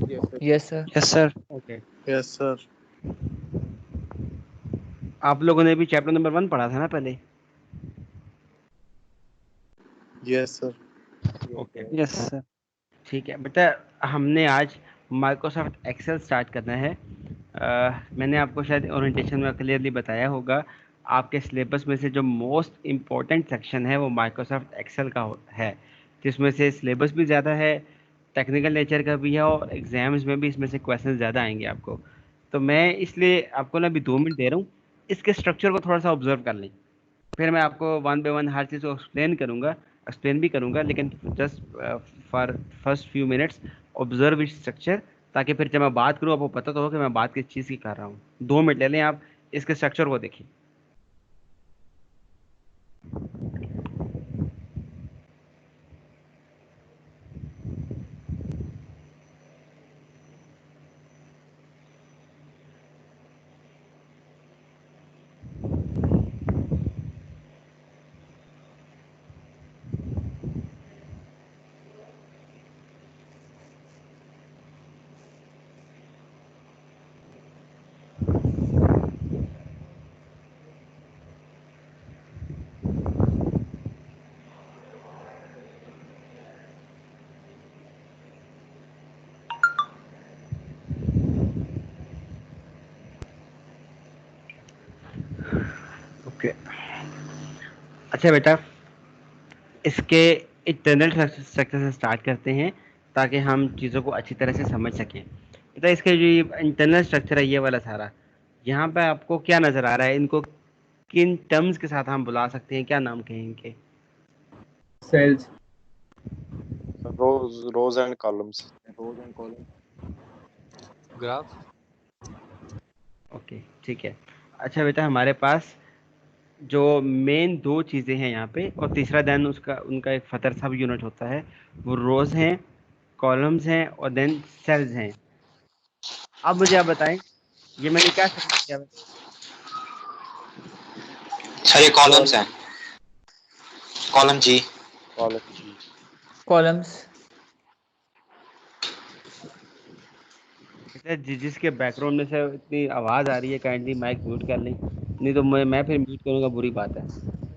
Yes sir. Yes sir. Okay, yes sir. आप लोगों ने भी चैप्टर नंबर 1 पढ़ा था ना पहले? Yes sir. Okay, yes sir. ठीक है बेटा। हमने आज माइक्रोसॉफ्ट एक्सेल स्टार्ट करना है। मैंने आपको शायद ओरिएंटेशन में क्लियरली बताया होगा, आपके सिलेबस में से जो मोस्ट इम्पोर्टेंट सेक्शन है वो माइक्रोसॉफ्ट एक्सेल का है, जिसमें से सिलेबस भी ज़्यादा है, टेक्निकल नेचर का भी है, और एग्जाम्स में भी इसमें से क्वेश्चन ज़्यादा आएंगे आपको। तो मैं इसलिए आपको ना अभी 2 मिनट दे रहा हूँ, इसके स्ट्रक्चर को थोड़ा सा ऑब्जर्व कर लें, फिर मैं आपको वन बाय वन हर चीज़ को एक्सप्लेन भी करूँगा, लेकिन just for first few minutes observe इस स्ट्रक्चर, ताकि फिर जब मैं बात करूँ आपको पता तो हो कि मैं बात किस चीज़ की कर रहा हूँ। 2 मिनट ले लें आप, इसके स्ट्रक्चर को देखिए। ओके, अच्छा बेटा, इसके इंटरनल स्ट्रक्चर से स्टार्ट करते हैं ताकि हम चीज़ों को अच्छी तरह से समझ सकें। बेटा इसके जो इंटरनल स्ट्रक्चर है ये वाला सारा, यहाँ पे आपको क्या नज़र आ रहा है? इनको किन टर्म्स के साथ हम बुला सकते हैं, क्या नाम कहें इनके? Sales. Rows and columns. Graph. Okay, ठीक है। अच्छा बेटा, हमारे पास जो मेन 2 चीज़ें हैं यहाँ पे, और तीसरा देन उसका उनका एक फर्दर सब यूनिट होता है, वो रोज़ हैं, कॉलम्स हैं, और देन सेल्स हैं। अब मुझे आप बताएं, ये मैंने क्या किया? सर ये कॉलम्स हैं। कॉलम जी। कॉलम जी। कॉलम्स। बेटा जिसके बैकग्राउंड में से इतनी आवाज़ आ रही है, काइंडली माइक म्यूट कर लें, नहीं तो मैं फिर म्यूट करूँगा, बुरी बात है।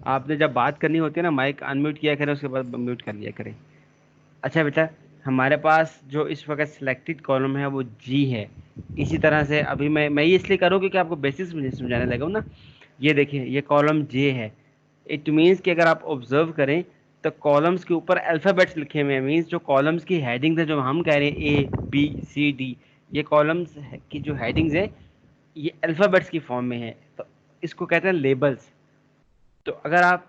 आपने जब बात करनी होती है ना, माइक अनम्यूट किया करें, उसके बाद म्यूट कर लिया करें। अच्छा बेटा, हमारे पास जो इस वक्त सिलेक्टेड कॉलम है वो जी है। इसी तरह से अभी मैं ये इसलिए करूँ क्योंकि आपको बेसिक्स मुझे समझाने लगा हूँ ना। ये देखिए, ये कॉलम जे है। इट मीन्स कि अगर आप ऑब्जर्व करें तो कॉलम्स के ऊपर अल्फ़ाबेट्स लिखे हुए हैं, मीन्स जो कॉलम्स की हेडिंग्स है, जो हम कह रहे हैं ए बी सी डी, ये कॉलम्स की जो हेडिंग्स है ये अल्फ़ाबेट्स की फॉर्म में है, तो इसको कहते हैं लेबल्स। तो अगर आप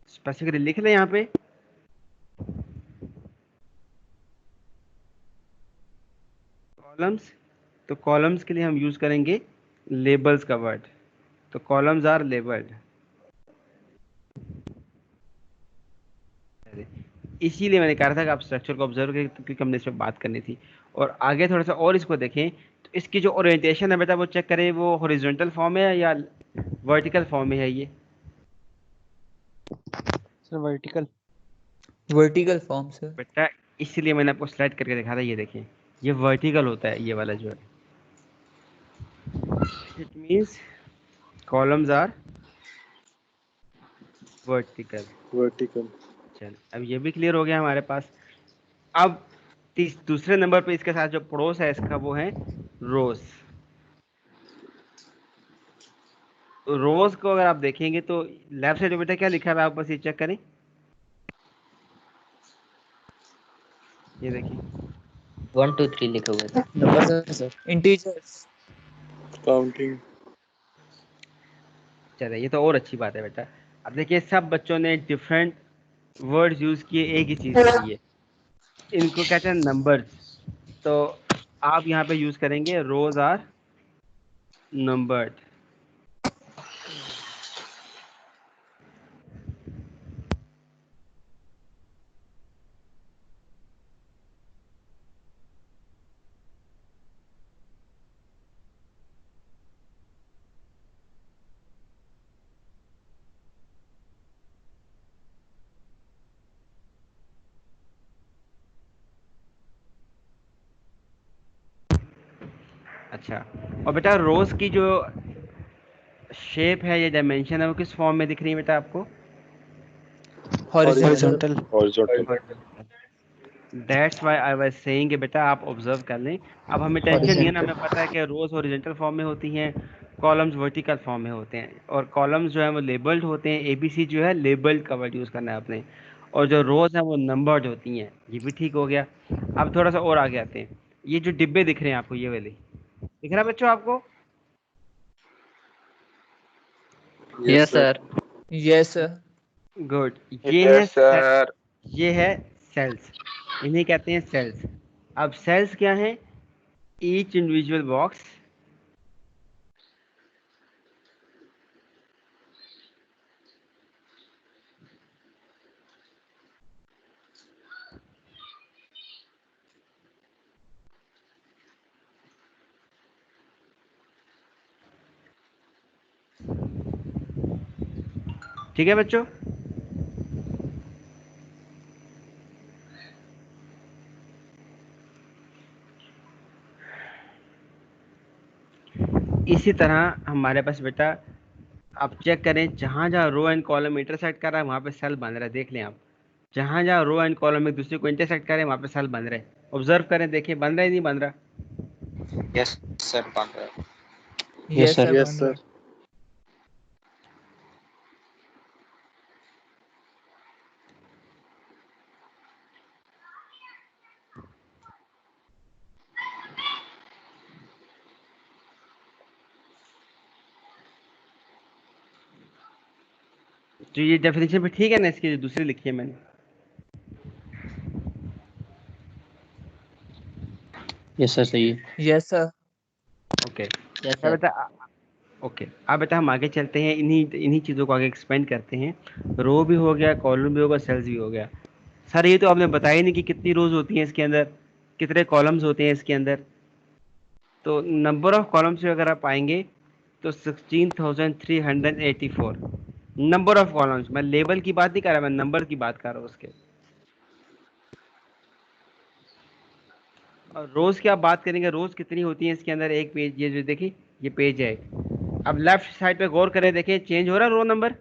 स्पेसिफिकली लिख लें यहाँ पे कॉलम्स, तो कॉलम्स के लिए हम यूज करेंगे लेबल्स का वर्ड। तो कॉलम्स आर लेबल्ड। इसीलिए मैंने कहा था कि आप स्ट्रक्चर को ऑब्जर्व करें, क्योंकि हमने इस पर बात करनी थी। और आगे थोड़ा सा और इसको देखें तो इसकी जो ओरिएंटेशन है बेटा वो चेक करें, वो हॉरिजॉन्टल फॉर्म है या वर्टिकल फॉर्म में है? ये sir vertical. Vertical form sir. बेटा इसीलिए मैंने आपको स्लाइड करके दिखा था, ये देखिए ये वर्टिकल होता है, ये वाला जो है। It means columns are vertical. Vertical. चल, अब ये भी क्लियर हो गया हमारे पास। अब दूसरे नंबर पे इसके साथ जो पड़ोस है इसका वो है रोज। तो रोज को अगर आप देखेंगे तो लेफ्ट साइड में बेटा क्या लिखा है, आप बस ये चेक करें, ये देखिए 1 2 3 लिखा हुआ था। Number sir. इंटीजर्स। काउंटिंग। चलिए ये तो और अच्छी बात है बेटा। अब देखिए सब बच्चों ने डिफरेंट वर्ड्स यूज किए एक ही चीज के लिए, इनको कहते हैं नंबर्स। तो आप यहाँ पे यूज करेंगे रोज आर नंबर्ड। अच्छा, और बेटा रोज की जो शेप है या डायमेंशन है वो किस फॉर्म में दिख रही है बेटा आपको? Horizontal. Horizontal. That's why I was saying कि बेटा आप ऑब्जर्व कर लें। अब हमें टेंशन नहीं है ना, हमें पता है कि रोज हॉरिजॉन्टल फॉर्म में होती हैं, कॉलम्स वर्टिकल फॉर्म में होते हैं, और कॉलम्स जो है वो लेबल्ड होते हैं। एबीसी जो है लेबल्ड का वर्ड यूज करना है आपने, और जो रोज है वो नंबर्ड होती हैं। ये भी ठीक हो गया। अब थोड़ा सा और आगे आते हैं। ये जो डिब्बे दिख रहे हैं आपको, ये वाले दिख रहा है बच्चों आपको? Yes sir. Yes sir. Good. ये है सेल्स, इन्हें कहते हैं सेल्स। अब सेल्स क्या है? ईच इंडिविजुअल बॉक्स ठीक है बच्चों? इसी तरह हमारे पास बेटा, आप चेक करें, जहां जहां रो एंड कॉलम इंटरसेक्ट कर रहा है वहां पे सेल बन रहा है। देख लें आप, जहां जहां रो एंड कॉलम एक दूसरे को इंटरसेक्ट करें वहां पे सेल बन रहे हैं। ऑब्जर्व करें, देखिए बन रहा है नहीं बन रहा? यस सर, बन रहा है। Yes sir. Sir. Yes sir. तो ये डेफिनेशन पे ठीक है ना, इसकी जो दूसरी लिखी है मैंने? यस सर सही है। Yes sir. ओके। यस क्या सर। बेटा? ओके, अब बेटा हम आगे चलते हैं, इन्हीं इन्हीं चीज़ों को आगे एक्सपेंड करते हैं। रो भी हो गया, कॉलम भी होगा, सेल्स भी हो गया। सर ये तो आपने बताया नहीं कि कितनी रोज होती हैं इसके अंदर, कितने कॉलम्स होते हैं इसके अंदर। तो नंबर ऑफ कॉलम्स अगर आप आएंगे तो 16,384 नंबर ऑफ कॉलम्स। मैं लेवल की बात नहीं कर रहा, मैं नंबर की बात कर रहा हूँ उसके। और रोज की आप बात करेंगे, रोज कितनी होती है इसके अंदर? एक पेज, ये जो देखिए ये पेज है। अब लेफ्ट साइड पे गौर करें, देखिए चेंज हो रहा है रो नंबर,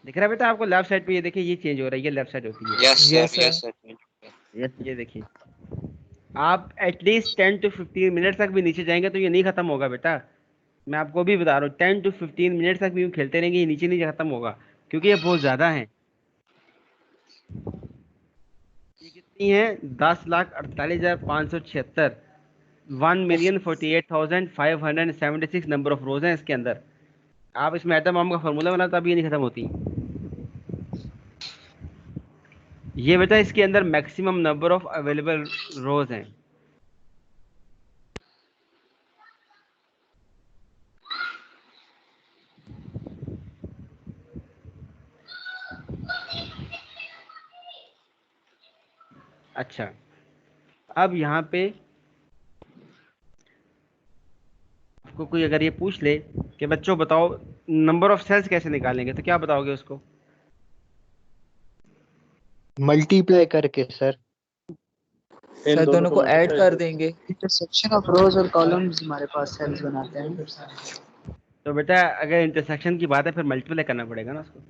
दिख रहा है बेटा आपको? लेफ्ट साइड पे ये देखिए, ये चेंज हो रहा है, ये लेफ्ट साइड होती है। Yes yes sir, yes sir. Sir. ये देखिए, आप एटलीस्ट 10 to 15 मिनट तक भी नीचे जाएंगे तो ये नहीं खत्म होगा बेटा। मैं आपको भी बता रहा हूँ, 10 to 15 मिनट तक भी यूं खेलते रहेंगे, ये नीचे नहीं खत्म होगा, क्योंकि ये बहुत ज्यादा है। ये कितनी है? 10,48,576, 1,48,576 नंबर ऑफ रोज हैं इसके अंदर। आप इसमें एटम बम का फॉर्मूला बना तो अब ये नहीं खत्म होती। ये बेटा इसके अंदर मैक्सिमम नंबर ऑफ अवेलेबल रोज हैं। अच्छा, अब यहाँ पे आपको कोई अगर ये पूछ ले कि बच्चों बताओ नंबर ऑफ सेल्स कैसे निकालेंगे, तो क्या बताओगे उसको? मल्टीप्लाई करके सर। सर दोनों को ऐड कर देंगे। इंटरसेक्शन ऑफ रोज और कॉलम्स हमारे पास सेल्स बनाते हैं। तो बेटा अगर इंटरसेक्शन की बात है फिर मल्टीप्लाई करना पड़ेगा ना उसको।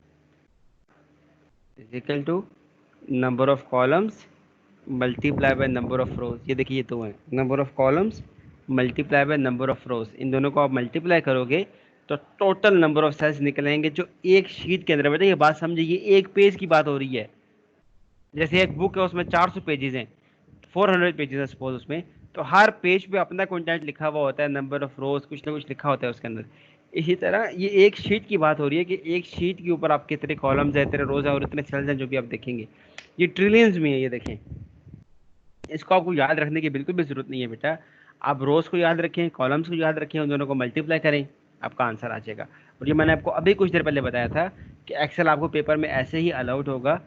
Is equal to number of columns multiply by number of rows. ये देखिए ये तो है, number of columns multiply by number of rows. इन दोनों को आप मल्टीप्लाई करोगे तो टोटल नंबर ऑफ सेल्स निकलेंगे जो एक शीट के अंदर। बेटा ये बात समझिए, ये एक पेज की बात हो रही है। जैसे एक बुक है उसमें 400 पेजेस हैं, 400 पेजेस है सपोज उसमें, तो हर पेज पे अपना कंटेंट लिखा हुआ होता है, नंबर ऑफ रोज कुछ ना कुछ लिखा होता है उसके अंदर। इसी तरह ये एक शीट की बात हो रही है कि एक शीट के ऊपर आप कितने कॉलम्स है, इतने रोज है और इतने सेल्स हैं जो भी आप देखेंगे। ये ट्रिलियंस में है, ये देखें। इसको आपको याद रखने की बिल्कुल भी जरूरत नहीं है बेटा। आप रोज को याद रखें, कॉलम्स को याद रखें, उन दोनों को मल्टीप्लाई करें, आपका आंसर आ जाएगा। और ये मैंने आपको अभी कुछ देर पहले बताया था कि एक्सेल आपको पेपर में ऐसे ही अलाउड होगा।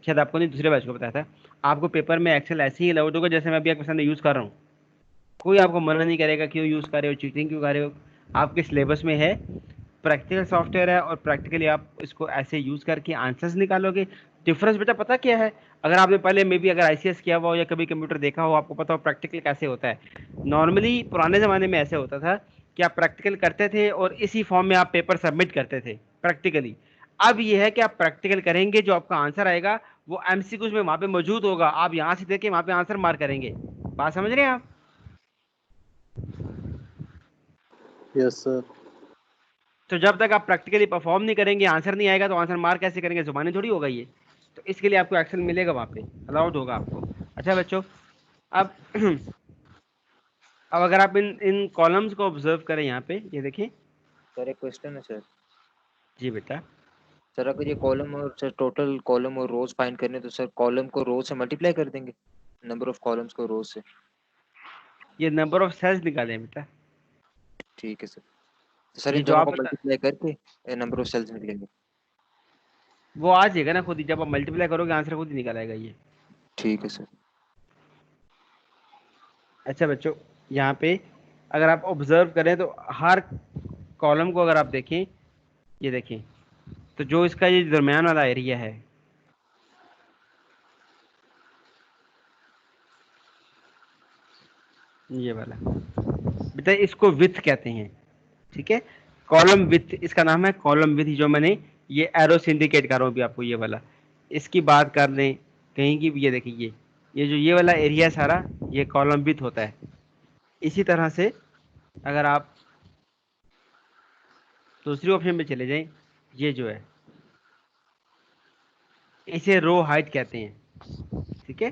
शायद आपको नहीं, दूसरे बैच को बताया था। आपको पेपर में एक्सेल ऐसे ही अलाउड होगा जैसे मैं अभी आपके सामने यूज कर रहा हूँ। कोई आपको मना नहीं करेगा क्यों यूज कर रहे हो, चीटिंग क्यों कर रहे हो, आपके सिलेबस में है। प्रैक्टिकल सॉफ्टवेयर है और प्रैक्टिकली आप इसको ऐसे यूज करके आंसर्स निकालोगे। डिफरेंस बेटा पता क्या है, अगर आपने पहले मे बी अगर आईसीएस किया हुआ हो या कभी कंप्यूटर देखा हो, आपको पता हो प्रैक्टिकल कैसे होता है। नॉर्मली पुराने ज़माने में ऐसे होता था कि आप प्रैक्टिकल करते थे और इसी फॉर्म में आप पेपर सबमिट करते थे प्रैक्टिकली। अब ये है कि आप प्रैक्टिकल करेंगे, जो आपका आंसर आएगा वो एमसीक्यूज में वहाँ पे मौजूद होगा, आप यहाँ से देख के वहाँ पे आंसर मार्क करेंगे। बात समझ रहे हैं आप? Yes sir. तो जब तक आप प्रैक्टिकली परफॉर्म नहीं करेंगे, आंसर नहीं आएगा, तो आंसर मार्क कैसे करेंगे? जुबानी थोड़ी होगा ये। तो इसके लिए आपको एक्शन मिलेगा, वहाँ पे अलाउड होगा आपको। अच्छा बच्चों, अब अब अगर आप इन कॉलम्स को ऑब्जर्व करें, यहाँ पे ये देखिए। सर एक क्वेश्चन है सर। जी बेटा। सर अगर ये कॉलम और सर टोटल कॉलम और रोज फाइंड करने तो सर कॉलम को रोज से मल्टीप्लाई कर देंगे, नंबर ऑफ कॉलम्स को रोज से। ये नंबर ऑफ सेल्स निकालें बेटा। ठीक है सर। तो सर ये इन जो दोनों आप को मल्टीप्लाई करके नंबर ऑफ सेल्स निकलेंगे। वो आ जाएगा ना खुद ही, जब आप मल्टीप्लाई करोगे आंसर खुद ही निकल आएगा ये। ठीक है सर। अच्छा बच्चों, यहाँ पे अगर आप ऑब्जर्व करें तो हर कॉलम को अगर आप देखें, ये देखें, तो जो इसका ये दरमियान वाला एरिया है, ये वाला बेटा, इसको विथ कहते हैं। ठीक है, कॉलम विथ, इसका नाम है कॉलम विथ। जो मैंने ये एरो से इंडिकेट कर रहा हूँ अभी आपको, ये वाला, इसकी बात कर लें कहीं की भी, ये देखिए ये जो ये वाला एरिया सारा, ये कॉलम विथ होता है। इसी तरह से अगर आप दूसरी ऑप्शन पे चले जाएं, ये जो है इसे रो हाइट कहते हैं। ठीक है,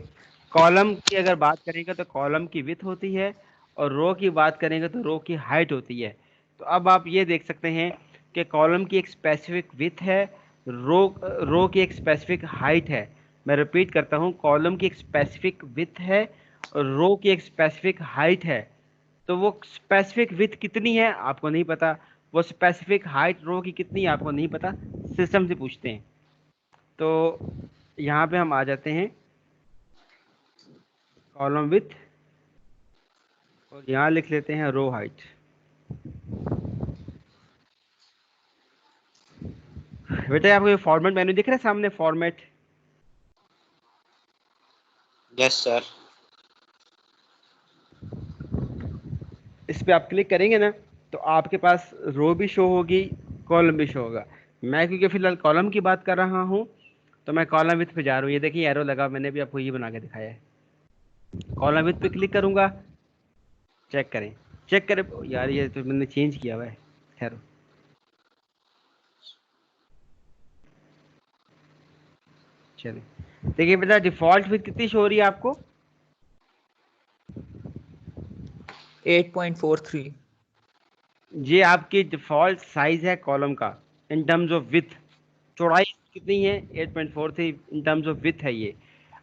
कॉलम की अगर बात करेंगे तो कॉलम की विथ होती है, और रो की बात करेंगे तो रो की हाइट होती है। तो अब आप ये देख सकते हैं कि कॉलम की एक स्पेसिफिक विथ है, रो की एक स्पेसिफिक हाइट है। मैं रिपीट करता हूँ, कॉलम की एक स्पेसिफिक विथ है और रो की एक स्पेसिफिक हाइट है। तो वो स्पेसिफिक विथ कितनी है आपको नहीं पता, वो स्पेसिफिक हाइट रो की कितनी है आपको नहीं पता, सिस्टम से पूछते हैं। तो यहाँ पे हम आ जाते हैं कॉलम विथ, और यहाँ लिख लेते हैं रो हाइट। बेटा आपको ये फॉर्मेट मेन्यू दिख रहा है सामने, फॉर्मेट? Yes sir. इस पे आप क्लिक करेंगे ना, तो आपके पास रो भी शो होगी, कॉलम भी शो होगा। मैं क्योंकि फिलहाल कॉलम की बात कर रहा हूँ, तो मैं कॉलम विथ पे जा रहा हूँ। ये देखिए एरो लगा, मैंने भी आपको ये बना के दिखाया है। कॉलम विथ पे क्लिक करूंगा, चेक करें, चेक करें यार, ये तो मैंने चेंज किया हुआ है, खैर। चलिए देखिए बेटा, डिफॉल्ट विथ कितनी शो हो रही है आपको? 8.43। ये आपकी डिफॉल्ट साइज है कॉलम का इन टर्म्स ऑफ विथ। चौड़ाई कितनी है? 8.43 इन टर्म्स ऑफ विथ है ये।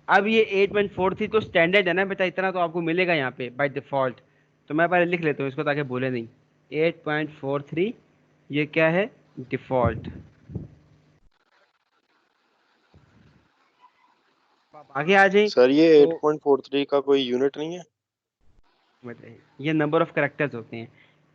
अब ये 8.43 तो स्टैंडर्ड है ना बेटा, इतना तो आपको मिलेगा यहाँ पे बाय डिफॉल्ट। तो मैं पहले लिख लेता हूँ इसको ताकि भूले नहीं। 8.43 ये क्या है? डिफॉल्ट। आप आगे आ जाए। सर ये तो 8.43 का कोई यूनिट नहीं है? बताइए, ये नंबर ऑफ कैरेक्टर्स होते हैं।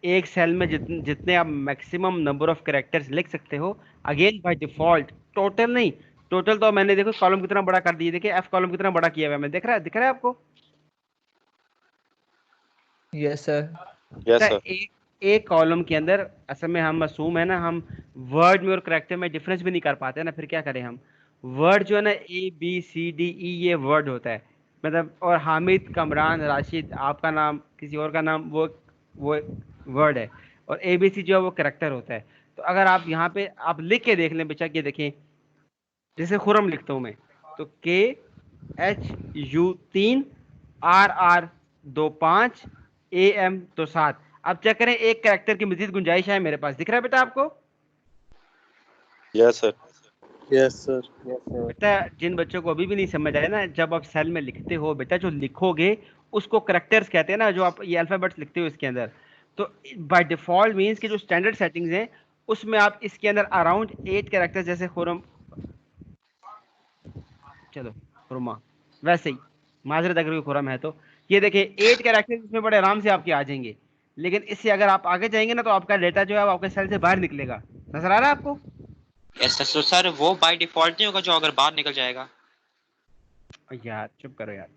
एक सेल में जितने आप मैक्सिमम नंबर ऑफ कैरेक्टर्स लिख सकते हो, अगेन बाय डिफॉल्ट, टोटल नहीं। टोटल तो मैंने देखो कॉलम कितना बड़ा कर दिया, देखिए एफ कॉलम कितना बड़ा किया हुआ है, मैं दिख रहा है आपको? Yes sir. Yes sir. एक कॉलम के अंदर असल में हम मासूम है ना, हम वर्ड में और कैरेक्टर में डिफरेंस भी नहीं कर पाते ना, फिर क्या करें हम? वर्ड जो है ना, ABCDE ये वर्ड होता है, मतलब, और हामिद, कमरान, राशिद, आपका नाम, किसी और का नाम, वो वर्ड है, और ABC जो है वो कैरेक्टर होता है। तो अगर आप यहाँ पे आप लिख के देख लें बेशक, ये देखें, जैसे खुरम लिखता हूँ मैं, तो KHU 3 RR 2 5 AM 2 7। अब चेक करें, एक कैरेक्टर की मजीद गुंजाइश है मेरे पास, दिख रहा है बेटा आपको? Yes sir. Yes sir. बेटा जिन बच्चों को अभी भी नहीं समझ आया ना, जब आप सेल में लिखते हो बेटा, जो लिखोगे उसको कैरेक्टर्स कहते हैं ना, जो आप ये अल्फाबेट्स लिखते हो इसके अंदर। तो बाय डिफॉल्ट मींस कि जो स्टैंडर्ड सेटिंग्स हैं उसमें आप इसके अंदर अराउंड 8 कैरेक्टर्स, जैसे खुरम, चलो खुरमा, वैसे ही माजरत अगर कोई खुरम है तो ये देखिए 8 कैरेक्टर्स इसमें बड़े आराम से आपके आ जाएंगे। लेकिन इससे अगर आप आगे जाएंगे ना तो आपका डेटा जो है वो आपके सेल से बाहर निकलेगा। नजर आ रहा है आपको? Yes sir. तो सर वो बाय डिफॉल्ट नहीं होगा जो अगर बाहर निकल जाएगा? यार चुप करो यार।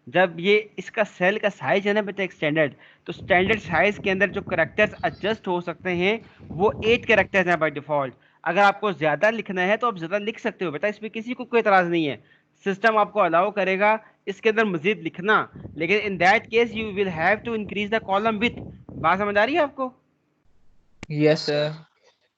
जब ये इसका सेल का साइज है ना बेटा एक स्टैंडर्ड, तो स्टैंडर्ड साइज के अंदर जो कैरेक्टर्स एडजस्ट हो सकते हैं वो 8 कैरेक्टर्स हैं बाय डिफॉल्ट। अगर आपको ज्यादा लिखना है तो आप ज्यादा लिख सकते हो बेटा, इसमें किसी को कोई एतराज नहीं है। सिस्टम आपको अलाउ करेगा इसके अंदर मजीद लिखना, लेकिन in that case you will have to increase the column with. बात समझ आ रही है आपको? Yes, sir.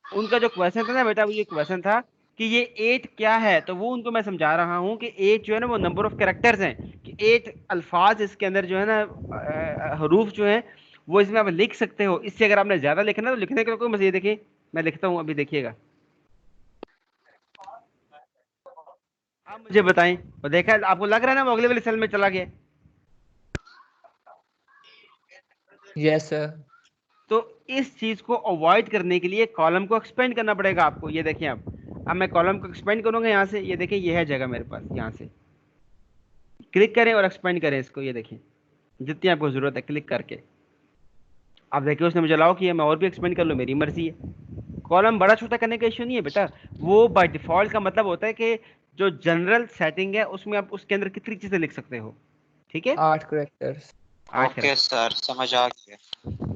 उनका जो क्वेश्चन था ना बेटा, वो ये क्वेश्चन था कि ये 8 क्या है, तो वो उनको मैं समझा रहा हूँ कि 8 जो है ना वो नंबर ऑफ कैरेक्टर्स हैं, कि 8 अल्फाज इसके अंदर जो है ना हरूफ जो है वो इसमें आप लिख सकते हो। इससे अगर आपने ज्यादा लिखना है तो लिखने के लिए कोई मसला, देखिए मैं लिखता हूँ अभी, देखिएगा आप मुझे बताएं। और देखा आपको लग रहा है ना वो अगले वाले सेल में चला गया? Yes, sir. तो इस चीज को अवॉइड करने के लिए कॉलम को एक्सपेंड करना पड़ेगा आपको। ये देखिए अब मैं कॉलम को एक्सपेंड करूंगा यहाँ से, ये देखिए ये है जगह मेरे पास, यहाँ से क्लिक करें और एक्सपेंड करें इसको। ये देखिए जितनी आपको जरूरत है क्लिक करके, आप देखिए उसने मुझे अलाउ किया, मैं और भी एक्सपेंड कर लूँ, मेरी मर्जी है। कॉलम बड़ा छोटा करने का इशू नहीं है बेटा, वो बाय डिफॉल्ट का मतलब होता है कि जो जनरल सेटिंग है उसमें आप उसके अंदर कितनी चीजें लिख सकते हो। ठीक है, 8 characters. 8 ओके सर, समझ आ गया।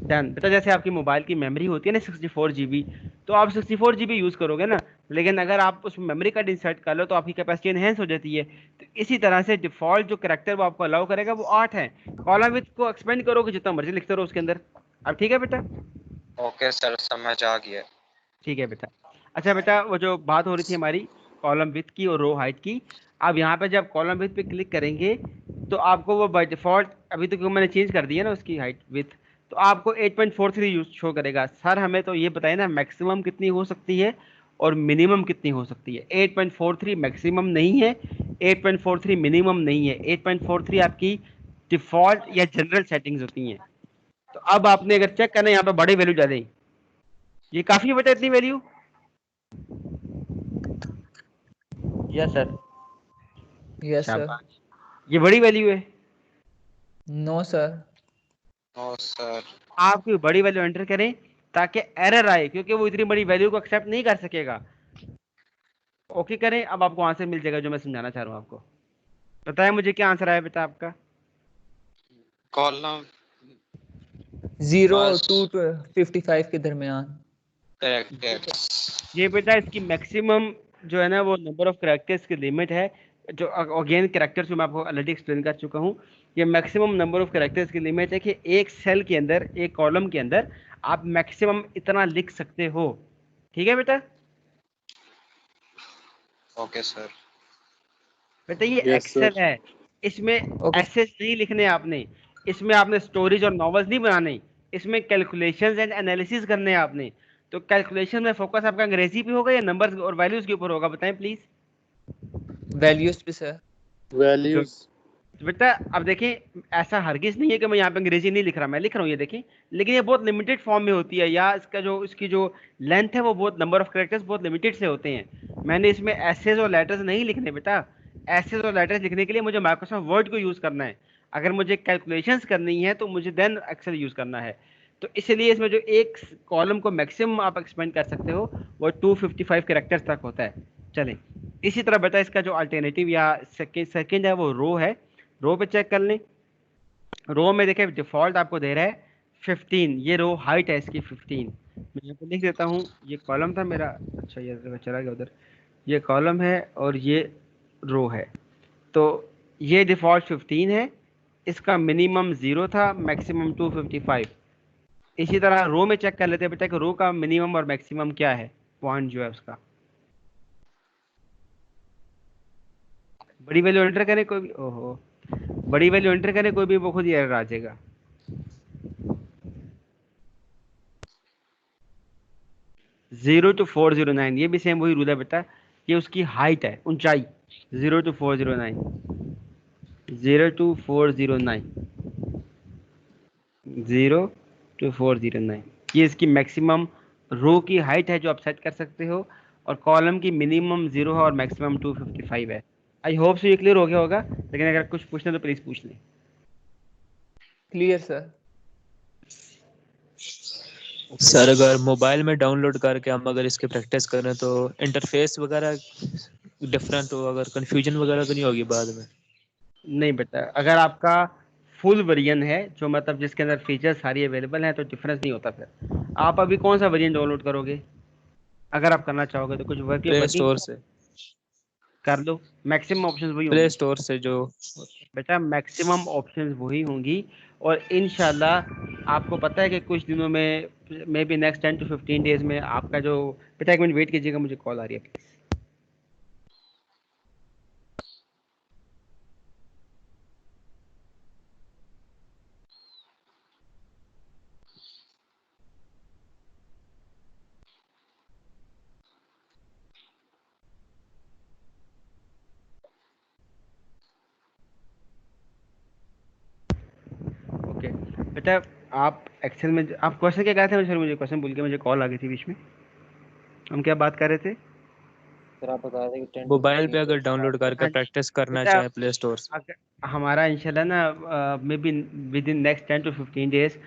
डन बेटा। जैसे आपकी मोबाइल की मेमोरी होती है ना 64 GB, तो आप 64 GB यूज करोगे ना, लेकिन अगर आप उस मेमोरी कार्ड इंसर्ट कर लो तो आपकी कैपेसिटी एनहेंस हो जाती है। तो इसी तरह से डिफॉल्ट जो कैरेक्टर वो आपको अलाउ करेगा वो 8 है। कॉलम विथ को एक्सपेंड करोगे जितना मर्जी लिखते रहो उसके अंदर। अब ठीक है बेटा? ओके सर, समझ आ गया। ठीक है बेटा। अच्छा बेटा, वो जो बात हो रही थी हमारी कॉलम विथ की और रो हाइट की, अब यहाँ पे जब कॉलम विथ पे क्लिक करेंगे तो आपको वो बाय डिफॉल्ट, अभी तो मैंने चेंज कर दिया ना उसकी हाइट विथ, तो आपको 8.43 यूज शो करेगा। सर हमें तो ये बताइए ना मैक्सिमम कितनी हो सकती है और मिनिमम कितनी हो सकती है? 8.43 मैक्सिमम नहीं है, 8.43 मिनिमम नहीं है, 8.43 आपकी डिफॉल्ट या जनरल सेटिंग्स होती हैं। तो अब आपने अगर चेक करना है यहाँ पे बड़ी वैल्यू डालें, ये काफी है बेटा इतनी value? Yes, sir. Yes, sir. शाबाश, ये बड़ी वैल्यू है। No, sir. No sir. आप कोई बड़ी वैल्यू एंटर करें ताकि एरर आए, क्योंकि वो इतनी बड़ी वैल्यू को एक्सेप्ट नहीं कर सकेगा। ओके करें, अब आपको आंसर मिल जाएगा जो मैं समझाना चाह रहा हूँ आपको। बताएं मुझे क्या आंसर आया बेटा आपका? कॉलम 0 बस। to 55 के दरमियान. कैरेक्टर्स। ये बेटा इसकी मैक्सिमम जो है ना वो नंबर ऑफ कैरेक्टर्स की लिमिट है, जो अगेन कैरेक्टर्स जो मैं आपको ऑलरेडी एक्सप्लेन कर चुका हूँ। ये मैक्सिमम नंबर ऑफ कैरेक्टर्स की लिमिट है कि एक सेल के अंदर, एक कॉलम के अंदर आप मैक्सिमम इतना लिख सकते हो। ठीक है बेटा? Okay sir. बेटा ये Yes, एक्सेल sir. है, इसमें Okay. एसेस नहीं लिखने आपने, इसमें आपने स्टोरीज और नॉवेल्स नहीं बनाने, इसमें कैलकुलेशंस एंड एनालिसिस करने हैं आपने। तो कैलकुलेशन में फोकस आपका अंग्रेजी पे होगा या नंबर्स और वैल्यूज के ऊपर होगा, बताएं प्लीज। Values पे, sir. Values. तो बेटा अब देखें, ऐसा हरगिज नहीं है कि मैं यहाँ पे अंग्रेजी नहीं लिख रहा, मैं लिख रहा हूँ ये देखें, लेकिन ये बहुत लिमिटेड फॉर्म में होती है, या इसकी जो लेंथ है वो बहुत, नंबर ऑफ कैरेक्टर्स बहुत लिमिटेड से होते हैं। मैंने इसमें एसेज और लेटर्स नहीं लिखने बेटा। एसेज और लेटर्स लिखने के लिए मुझे माइक्रोसॉफ्ट वर्ड को यूज करना है, अगर मुझे कैलकुलेशंस करनी है तो मुझे देन एक्सेल यूज करना है। तो इसलिए इसमें जो एक कॉलम को मैक्सिमम आप एक्सपेंड कर सकते हो वो 255 कैरेक्टर्स तक होता है। चलें, इसी तरह बेटा इसका जो अल्टरनेटिव या सेकंड है वो रो है। रो पे चेक कर लें। रो में देखें डिफॉल्ट आपको दे रहा है 15, ये रो हाइट है इसकी 15। मैं यहाँ पे लिख देता हूँ, ये कॉलम था मेरा, अच्छा ये चला गया उधर, ये कॉलम है और ये रो है। तो ये डिफॉल्ट 15 है, इसका मिनिमम 0 था, मैक्सिमम 255। इसी तरह रो में चेक कर लेते हैं बेटा कि रो का मिनिमम और मैक्सिमम क्या है, पॉइंट जो है उसका। बड़ी वैल्यू एंटर करें कोई भी, ओहो, बड़ी वैल्यू एंटर करें कोई भी, वो खुद ही एरर आ जाएगा। जीरो टू 409, ये भी सेम वही रूल है बेटा, ये उसकी हाइट है, ऊंचाई। 0 to 409, 0 to 409, 0 to 409, ये इसकी मैक्सिमम रो की हाइट है जो आप सेट कर सकते हो, और कॉलम की मिनिमम 0 है और मैक्सिमम 255 है। आई होप सो ये क्लियर हो गया होगा, लेकिन अगर कुछ पूछना तो प्लीज पूछ लें। Clear, sir. सर अगर मोबाइल में डाउनलोड करके हम अगर इसकी प्रैक्टिस करें तो इंटरफेस वगैरह डिफरेंट हो, अगर कंफ्यूजन वगैरह तो नहीं होगी बाद में? नहीं बेटा, अगर आपका फुल वेरिएंट है जो मतलब जिसके अंदर फीचर्स सारी अवेलेबल हैं तो डिफरेंस नहीं होता। फिर आप अभी कौन सा वेरिएंट डाउनलोड करोगे? अगर आप करना चाहोगे तो कुछ प्ले वर्किंग स्टोर से। कर लो, मैक्सिमम ऑप्शंस वही प्ले होंगी स्टोर से जो बेटा, मैक्सिमम ऑप्शंस वही होंगी। और इंशाल्लाह आपको पता है कि कुछ दिनों में, may be next 10 to 15 days में आपका जो, बेटा एक मिनट वेट कीजिएगा, मुझे कॉल आ रही है प्लीज। ओके बेटा, आप एक्सेल में आप क्वेश्चन क्या कह रहे थे? मुझे क्वेश्चन भूल गया, मुझे कॉल आ गई थी बीच में। हम क्या बात कर रहे थे? सर आप बता रहे थे कि 10 to मोबाइल 15 पे अगर डेज में डाउनलोड करके हाँ जी प्रैक्टिस करना बेटा, चाहे प्ले स्टोर से। हमारा इंशाल्लाह ना may be with in next 10 to 15 days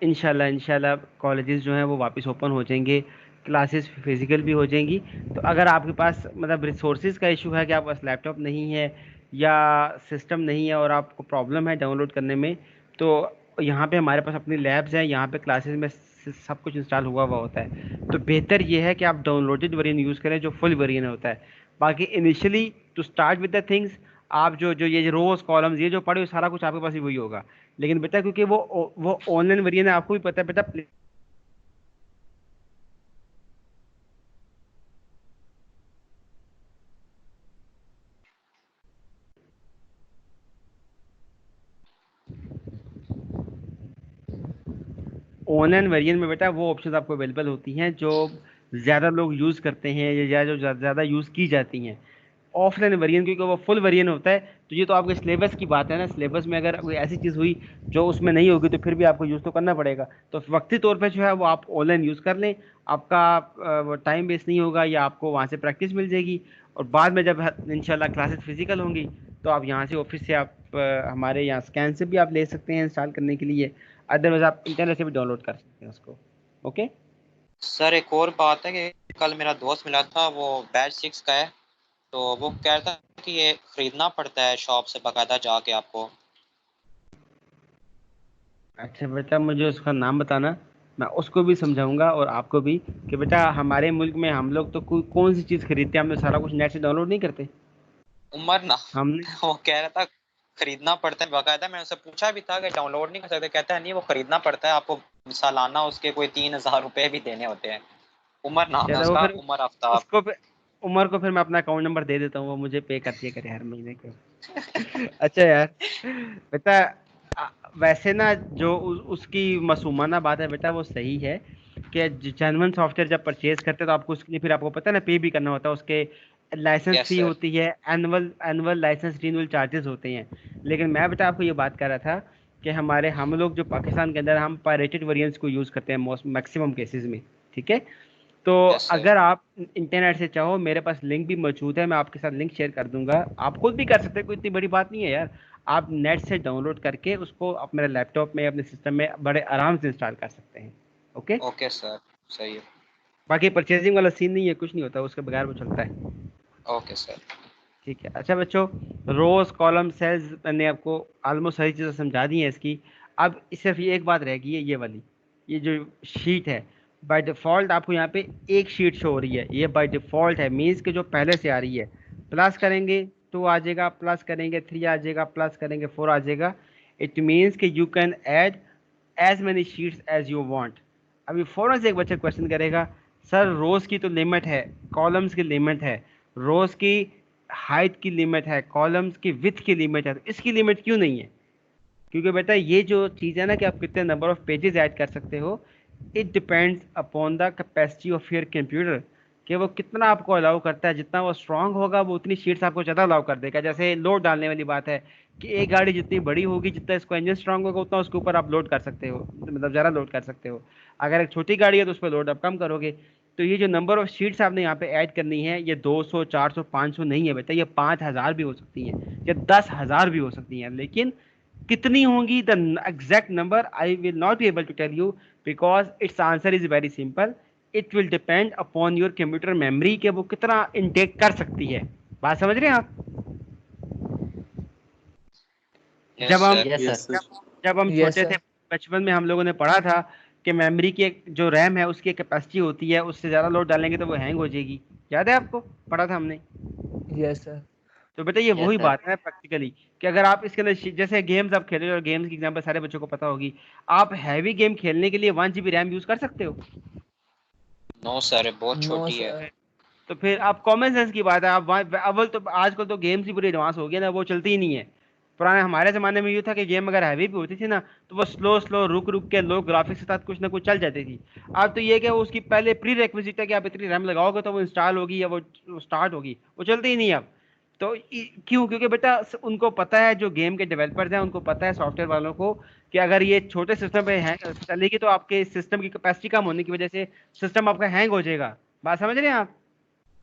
इंशाल्लाह कॉलेजेस जो हैं वो वापस ओपन हो जाएंगे, क्लासेस फिजिकल भी हो जाएंगी। तो अगर आपके पास मतलब रिसोर्सेज का इशू है कि आपके पास लैपटॉप नहीं है या सिस्टम नहीं है और आपको प्रॉब्लम है डाउनलोड करने में, तो यहाँ पे हमारे पास अपनी लैब्स हैं, यहाँ पे क्लासेस में सब कुछ इंस्टॉल हुआ हुआ होता है। तो बेहतर ये है कि आप डाउनलोडेड वेरिएंट यूज़ करें जो फुल वेरिएंट होता है। बाकी initially to start with the things, आप जो ये रोज कॉलम्स ये जो पढ़े सारा कुछ आपके पास ही वही होगा। लेकिन बेटा क्योंकि वो ऑनलाइन वेरिएंट है, आपको भी पता है बेटा, ऑनलाइन वेरिएंट में बेटा वो ऑप्शंस आपको अवेलेबल होती हैं जो ज़्यादा लोग यूज़ करते हैं या जो ज़्यादा यूज़ की जाती हैं। ऑफलाइन वेरिएंट क्योंकि वो फुल वेरिएंट होता है, तो ये तो आपके सिलेबस की बात है ना। सिलेबस में अगर कोई ऐसी चीज़ हुई जो उसमें नहीं होगी तो फिर भी आपको यूज़ तो करना पड़ेगा। तो वक्ती तौर पे जो है वो आप ऑनलाइन यूज़ कर लें, आपका टाइम वेस्ट नहीं होगा या आपको वहाँ से प्रैक्टिस मिल जाएगी। और बाद में जब इंशाल्लाह क्लासेस फिजिकल होंगी तो आप यहाँ से ऑफिस से आप हमारे यहाँ स्कैन से भी आप ले सकते हैं इंस्टॉल करने के लिए, अदरवाइज आप इंटरनेट से भी डाउनलोड कर सकते हैं उसको। ओके सर एक और बात है कि कल मेरा दोस्त मिला था, वो बैच 6 का है, तो वो कह रहा था कि ये खरीदना पड़ता है शॉप से बाकायदा जाके आपको। अच्छा बेटा, मुझे उसका नाम बताना, मैं उसको भी समझाऊंगा और आपको भी कि बेटा हमारे मुल्क में हम लोग तो कोई कौन सी चीज़ खरीदते हैं, हम लोग सारा कुछ नेट से डाउनलोड नहीं करते। उमर ना हमने वो कह रहा था खरीदना पड़ता है बाकायदा। मैंने उससे पूछा भी था कि डाउनलोड नहीं कर सकते, कहता है नहीं वो खरीदना पड़ता है आपको, सालाना उसके कोई 3,000 रुपए भी देने होते हैं। उमर नाम है चलो वो उसका, फिर उमर आफ्ताब। उसको फिर उमर को फिर मैं अपना अकाउंट नंबर दे देता हूँ, वो मुझे पे कर दिया करे हर महीने को। अच्छा यार बेटा, वैसे ना जो उसकी मासूमाना बात है बेटा वो सही है कि जेन्युइन सॉफ्टवेयर जब परचेज करते हैं तो आपको उसके लिए फिर आपको पता है ना पे भी करना होता है, उसके लाइसेंस यस फी सर। होती है, एनुअल लाइसेंस रिन्यूअल चार्जेस होते हैं। लेकिन मैं बेटा आपको ये बात कर रहा था कि हम लोग जो पाकिस्तान के अंदर हम पायरेटेड वेरिएंट्स को यूज़ करते हैं मैक्सिमम केसेस में, ठीक है। तो यस सर। अगर आप इंटरनेट से चाहो, मेरे पास लिंक भी मौजूद है, मैं आपके साथ लिंक शेयर कर दूंगा, आप खुद भी कर सकते हैं, कोई इतनी बड़ी बात नहीं है यार। आप नेट से डाउनलोड करके उसको अपने लैपटॉप में अपने सिस्टम में बड़े आराम से इंस्टॉल कर सकते हैं। ओके, ओके सर, सही है। बाकी परचेजिंग वाला सीन नहीं है, कुछ नहीं होता, उसके बगैर वो चलता है। Okay sir. ठीक है। अच्छा बच्चों, रोज कॉलम सेल्स मैंने आपको ऑलमोस्ट सारी चीज़ें समझा दी हैं इसकी। अब सिर्फ ये एक बात रह गई है, ये वाली, ये जो शीट है, बाय डिफ़ॉल्ट आपको यहाँ पे एक शीट शो हो रही है, ये बाय डिफ़ॉल्ट है, मीन्स के जो पहले से आ रही है। प्लस करेंगे 2 आ जाएगा, प्लस करेंगे 3 आ जाएगा, प्लस करेंगे 4 आ जाएगा। इट मीन्स कि you can add as many sheets as you want. अभी फ़ौरन से एक बच्चा क्वेश्चन करेगा, सर रोज़ की तो लिमिट है, कॉलम्स की लिमिट है, रोज़ की हाइट की लिमिट है, कॉलम्स की विड्थ की लिमिट है, तो इसकी लिमिट क्यों नहीं है? क्योंकि बेटा ये जो चीज़ है ना कि आप कितने नंबर ऑफ पेजेस ऐड कर सकते हो, it depends upon the capacity of your computer, कि वो कितना आपको अलाउ करता है। जितना वो स्ट्रांग होगा वो उतनी शीट्स आपको ज़्यादा अलाउ कर देगा। जैसे लोड डालने वाली बात है कि एक गाड़ी जितनी बड़ी होगी, जितना इसका इंजन स्ट्रांग होगा, उतना उसके ऊपर आप लोड कर सकते हो, मतलब ज़्यादा लोड कर सकते हो। अगर एक छोटी गाड़ी है तो उस पर लोड आप कम करोगे। तो ये जो नंबर ऑफ शीट्स आपने यहाँ पे ऐड करनी है, ये 200 400 500 नहीं है बेटा, ये 5000 भी हो सकती हैं या 10,000 भी हो सकती हैं। लेकिन कितनी होंगी the exact number I will not be able to tell you because its answer is very simple. It will depend upon your computer memory कि वो कितना इंटेक कर सकती है. बात समझ रहे हैं आप? यस जब हम sir yes yes sir sir. जब हम यस छोटे थे, सर बचपन में हम लोगों ने पढ़ा था कि मेमोरी की जो रैम है उसकी कैपेसिटी होती है, उससे ज़्यादा लोड डालेंगे तो वो हैंग हो जाएगी. याद है आपको? पढ़ा था हमने. यस सर तो बेटा ये यस वही सर बात है प्रैक्टिकली कि अगर आप इसके अंदर जैसे गेम्स आप खेल रहे हो, और गेम्स की एग्जांपल सारे बच्चों को पता होगी, आप हैवी गेम खेलने के लिए 1 GB रैम यूज कर सकते हो? नो सर बहुत नो छोटी है. सर तो फिर आप कॉमन सेंस की बात है, आप अव्वल तो आजकल तो गेम्स ही पूरी एडवांस हो गई ना, वो चलती ही नहीं है. पुराने हमारे ज़माने में ये था कि गेम अगर हैवी भी होती थी ना तो वो स्लो स्लो रुक रुक के लो ग्राफिक्स के साथ कुछ ना कुछ चल जाती थी. अब तो ये कि उसकी पहले प्री रिक्विजिट है कि आप इतनी रैम लगाओगे तो वो इंस्टॉल होगी या वो स्टार्ट होगी, वो चलती ही नहीं है अब. तो क्यों? क्योंकि बेटा उनको पता है, जो गेम के डेवलपर्स हैं उनको पता है, सॉफ्टवेयर वालों को, कि अगर ये छोटे सिस्टम पे चलेगी तो आपके सिस्टम की कैपेसिटी कम होने की वजह से सिस्टम आपका हैंग हो जाएगा. बात समझ रहे हैं आप?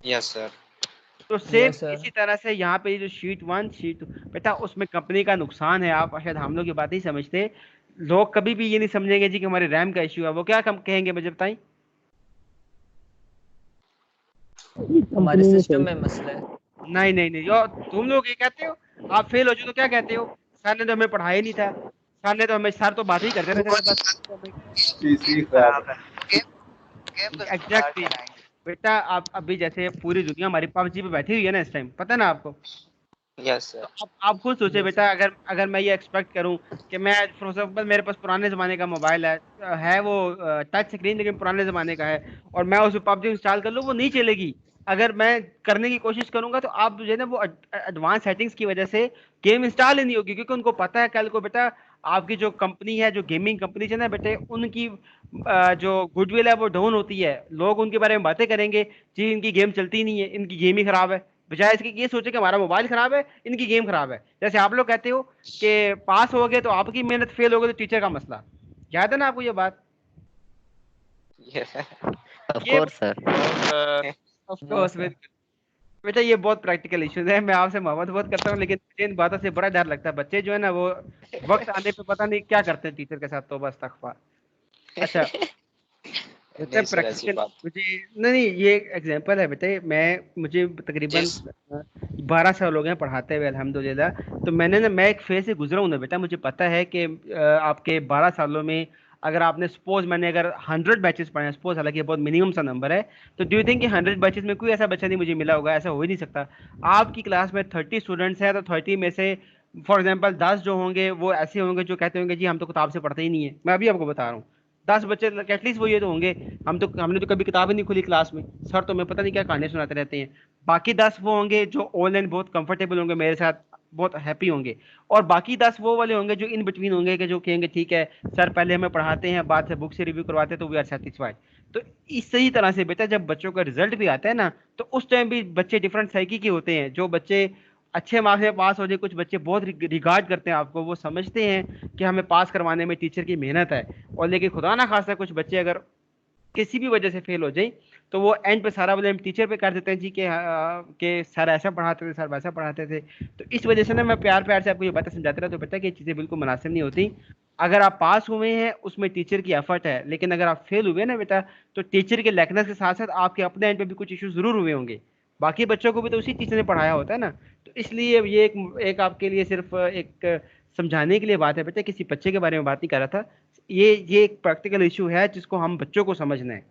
Yes sir. तो सेम यस सर इसी तरह से यहाँ पे जो शीट 1 शीट बेटा उसमें कंपनी का नुकसान है. आप शायद हम लोग की बात नहीं समझते. लोग कभी भी ये नहीं समझेंगे जी कि हमारे रैम का इश्यू है. वो क्या कहेंगे मुझे बताएं? हमारे सिस्टम में मसला है. नहीं नहीं नहीं, जो तुम लोग ये कहते हो, आप फेल हो जाओ तो क्या कहते हो? सर ने तो हमें पढ़ाया ही नहीं था, सर ने तो हमें, सर तो बात ही करते रहते थे बस. पीसी खराब है. एग्जैक्टली बेटा. आप अभी जैसे पूरी दुनिया हमारी पबजी पे बैठी हुई है ना इस टाइम, पता है ना आपको? यस तो सर. अब आप खुद सोचे बेटा, अगर अगर मैं ये एक्सपेक्ट करूं कि मैं फॉर एग्जाम्पल मेरे पास पुराने ज़माने का मोबाइल है वो टच स्क्रीन लेकिन पुराने ज़माने का है, और मैं उसमें पबजी इंस्टॉल कर लूँ, वो नहीं चलेगी. अगर मैं करने की कोशिश करूंगा तो आप जो है ना वो एडवांस सेटिंग्स की वजह से गेम इंस्टॉल ही नहीं होगी, क्योंकि उनको पता है कल को बेटा आपकी जो कंपनी है, जो गेमिंग कंपनी है ना बेटे, उनकी जो गुडविल है वो डाउन होती है. लोग उनके बारे में बातें करेंगे, जी इनकी गेम चलती नहीं है, इनकी गेम ही खराब है, बजाय इसके कि ये सोचे कि हमारा मोबाइल खराब है, इनकी गेम खराब है. जैसे आप लोग कहते हो कि पास हो गए तो आपकी मेहनत, फेल हो गए तो टीचर का मसला. याद है ना आपको ये बात? ऑफ ये course sir. Of no course sir बेटा ये बहुत प्रैक्टिकल इश्यूज है. मैं आपसे मोहब्बत बहुत करता हूँ लेकिन मुझे इन बातों से बड़ा डर लगता है. बच्चे जो है ना वो वक्त आने पे पता नहीं क्या करते हैं टीचर के साथ. तो बस तकफा. अच्छा बेटा नहीं सर ऐसी प्रैक्टिकल बात. मुझे, नहीं ये एग्जांपल है बेटे. मुझे तकरीबन यस 12 साल हो गए हैं पढ़ाते हुए अल्हम्दुलिल्लाह. तो मैं एक फेज से गुजरा हूँ ना बेटा. मुझे पता है कि आपके 12 सालों में अगर आपने सपोज मैंने अगर 100 बैचेस पढ़े हैं, सपोज, हालांकि ये बहुत मिनिमम सा नंबर है, तो डू यू थिंक कि 100 बैचेस में कोई ऐसा बच्चा नहीं मुझे मिला होगा? ऐसा हो ही नहीं सकता. आपकी क्लास में 30 स्टूडेंट्स हैं तो 30 में से फॉर एग्जाम्पल 10 जो होंगे वो ऐसे होंगे जो कहते होंगे जी हम तो किताब से पढ़ते ही नहीं है. मैं अभी आपको बता रहा हूँ 10 बच्चे एटलीस्ट वो ये तो होंगे, हमने तो कभी किताब ही नहीं खुली क्लास में, सर तो मैं पता नहीं क्या कहानी सुनाते रहते हैं. बाकी 10 वो होंगे जो ऑनलाइन बहुत कंफर्टेबल होंगे मेरे साथ, बहुत हैप्पी होंगे. और बाकी 10 वो वाले होंगे जो इन बिटवीन होंगे, कि जो कहेंगे ठीक है सर पहले हमें पढ़ाते हैं बाद से बुक से रिव्यू करवाते हैं तो वी आर सेटिस्फाइड. तो इस सही तरह से बेटा जब बच्चों का रिजल्ट भी आता है ना तो उस टाइम भी बच्चे डिफरेंट साइकी के होते हैं. जो बच्चे अच्छे मार्क्स में पास हो जाए, कुछ बच्चे बहुत रिगार्ड करते हैं आपको, वो समझते हैं कि हमें पास करवाने में टीचर की मेहनत है. और लेकिन खुदा ना खास्ता कुछ बच्चे अगर किसी भी वजह से फेल हो जाए तो वो एंड पे सारा ब्लेम टीचर पे कर देते हैं जी कि सर ऐसा पढ़ाते थे, सर वैसा पढ़ाते थे. तो इस वजह से ना मैं प्यार प्यार से आपको ये बातें समझाते रहा तो बेटा कि ये चीज़ें बिल्कुल मुनासिब नहीं होती. अगर आप पास हुए हैं उसमें टीचर की एफर्ट है, लेकिन अगर आप फेल हुए ना बेटा तो टीचर के लैकनेस के साथ साथ आपके अपने एंड पे भी कुछ इशू जरूर हुए होंगे. बाकी बच्चों को भी तो उसी टीचर ने पढ़ाया होता है ना. तो इसलिए ये एक आपके लिए सिर्फ एक समझाने के लिए बात है बेटा, किसी बच्चे के बारे में बात नहीं कर रहा था. ये एक प्रैक्टिकल इशू है जिसको हम बच्चों को समझना है,